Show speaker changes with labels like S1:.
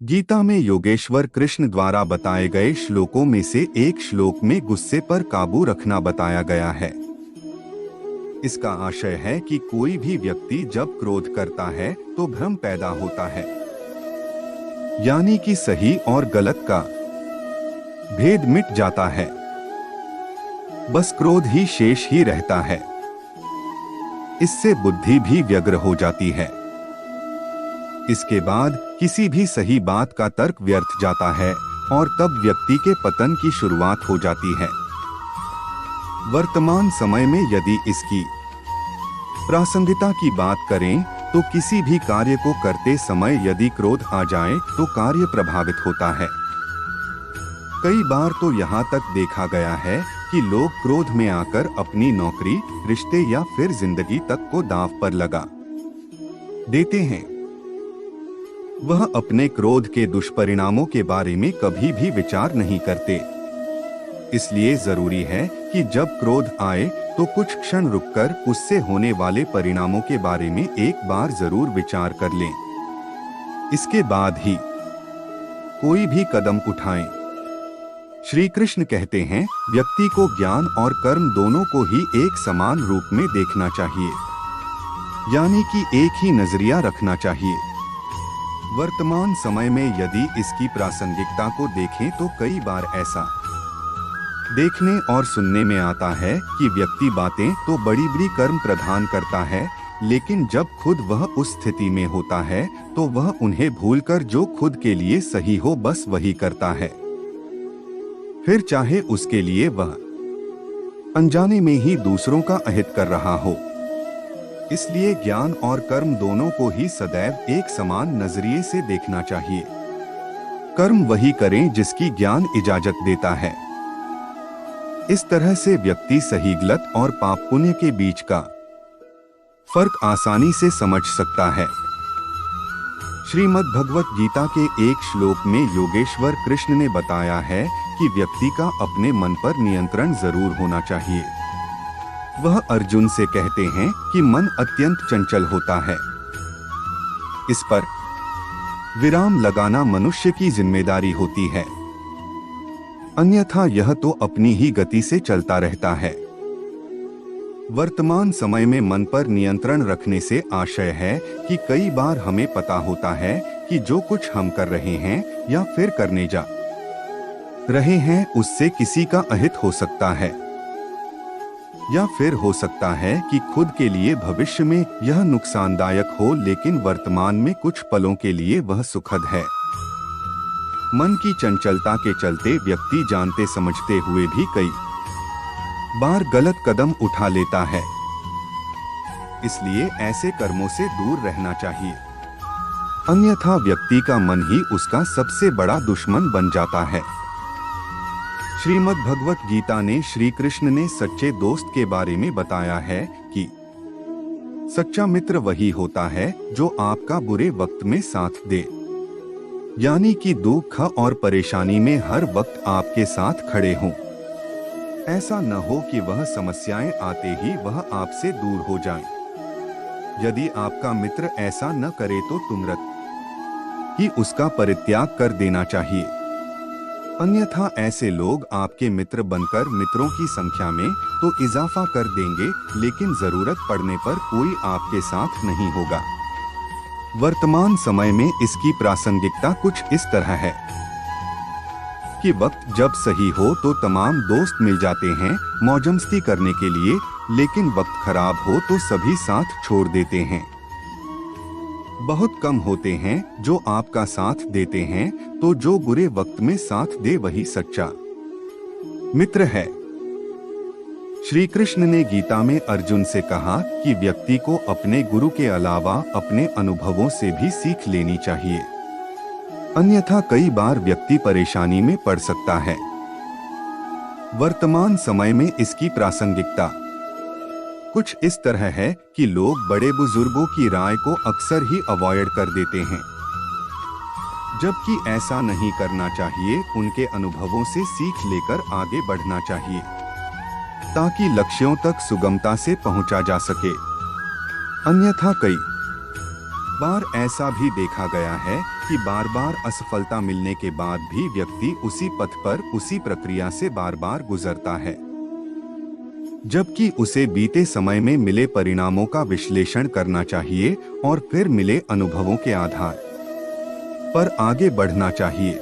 S1: गीता में योगेश्वर कृष्ण द्वारा बताए गए श्लोकों में से एक श्लोक में गुस्से पर काबू रखना बताया गया है। इसका आशय है कि कोई भी व्यक्ति जब क्रोध करता है तो भ्रम पैदा होता है, यानी कि सही और गलत का भेद मिट जाता है, बस क्रोध ही शेष ही रहता है। इससे बुद्धि भी व्यग्र हो जाती है। इसके बाद किसी भी सही बात का तर्क व्यर्थ जाता है और तब व्यक्ति के पतन की शुरुआत हो जाती है। वर्तमान समय में यदि इसकी प्रासंगिकता की बात करें तो किसी भी कार्य को करते समय यदि क्रोध आ जाए तो कार्य प्रभावित होता है। कई बार तो यहाँ तक देखा गया है कि लोग क्रोध में आकर अपनी नौकरी, रिश्ते या फिर जिंदगी तक को दांव पर लगा देते हैं। वह अपने क्रोध के दुष्परिणामों के बारे में कभी भी विचार नहीं करते। इसलिए जरूरी है कि जब क्रोध आए तो कुछ क्षण रुककर उससे होने वाले परिणामों के बारे में एक बार जरूर विचार कर लें। इसके बाद ही कोई भी कदम उठाएं। श्री कृष्ण कहते हैं, व्यक्ति को ज्ञान और कर्म दोनों को ही एक समान रूप में देखना चाहिए, यानी कि एक ही नजरिया रखना चाहिए। वर्तमान समय में यदि इसकी प्रासंगिकता को देखें तो कई बार ऐसा देखने और सुनने में आता है कि व्यक्ति बातें तो बड़ी बड़ी कर्म प्रदान करता है, लेकिन जब खुद वह उस स्थिति में होता है तो वह उन्हें भूलकर जो खुद के लिए सही हो बस वही करता है, फिर चाहे उसके लिए वह अनजाने में ही दूसरों का अहित कर रहा हो। इसलिए ज्ञान और कर्म दोनों को ही सदैव एक समान नजरिए से देखना चाहिए। कर्म वही करें जिसकी ज्ञान इजाजत देता है। इस तरह से व्यक्ति सही गलत और पाप पुण्य के बीच का फर्क आसानी से समझ सकता है। श्रीमद् भगवत गीता के एक श्लोक में योगेश्वर कृष्ण ने बताया है कि व्यक्ति का अपने मन पर नियंत्रण जरूर होना चाहिए। वह अर्जुन से कहते हैं कि मन अत्यंत चंचल होता है। इस पर विराम लगाना मनुष्य की जिम्मेदारी होती है, अन्यथा यह तो अपनी ही गति से चलता रहता है। वर्तमान समय में मन पर नियंत्रण रखने से आशय है कि कई बार हमें पता होता है कि जो कुछ हम कर रहे हैं या फिर करने जा रहे हैं उससे किसी का अहित हो सकता है, या फिर हो सकता है कि खुद के लिए भविष्य में यह नुकसानदायक हो, लेकिन वर्तमान में कुछ पलों के लिए वह सुखद है। मन की चंचलता के चलते व्यक्ति जानते समझते हुए भी कई बार गलत कदम उठा लेता है। इसलिए ऐसे कर्मों से दूर रहना चाहिए, अन्यथा व्यक्ति का मन ही उसका सबसे बड़ा दुश्मन बन जाता है। श्रीमद् भगवत गीता ने श्री कृष्ण ने सच्चे दोस्त के बारे में बताया है कि सच्चा मित्र वही होता है जो आपका बुरे वक्त में साथ दे, यानी कि दुख और परेशानी में हर वक्त आपके साथ खड़े हों। ऐसा न हो कि वह समस्याएं आते ही वह आपसे दूर हो जाए। यदि आपका मित्र ऐसा न करे तो तुरंत ही उसका परित्याग कर देना चाहिए, अन्यथा ऐसे लोग आपके मित्र बनकर मित्रों की संख्या में तो इजाफा कर देंगे, लेकिन जरूरत पड़ने पर कोई आपके साथ नहीं होगा। वर्तमान समय में इसकी प्रासंगिकता कुछ इस तरह है कि वक्त जब सही हो तो तमाम दोस्त मिल जाते हैं मौजमस्ती करने के लिए, लेकिन वक्त खराब हो तो सभी साथ छोड़ देते हैं। बहुत कम होते हैं जो आपका साथ देते हैं, तो जो बुरे वक्त में साथ दे वही सच्चा मित्र है। श्री कृष्ण ने गीता में अर्जुन से कहा कि व्यक्ति को अपने गुरु के अलावा अपने अनुभवों से भी सीख लेनी चाहिए, अन्यथा कई बार व्यक्ति परेशानी में पड़ सकता है। वर्तमान समय में इसकी प्रासंगिकता कुछ इस तरह है कि लोग बड़े बुजुर्गों की राय को अक्सर ही अवॉइड कर देते हैं, जबकि ऐसा नहीं करना चाहिए। उनके अनुभवों से सीख लेकर आगे बढ़ना चाहिए ताकि लक्ष्यों तक सुगमता से पहुंचा जा सके। अन्यथा कई बार ऐसा भी देखा गया है कि बार बार असफलता मिलने के बाद भी व्यक्ति उसी पथ पर उसी प्रक्रिया से बार बार गुजरता है, जबकि उसे बीते समय में मिले परिणामों का विश्लेषण करना चाहिए और फिर मिले अनुभवों के आधार पर आगे बढ़ना चाहिए।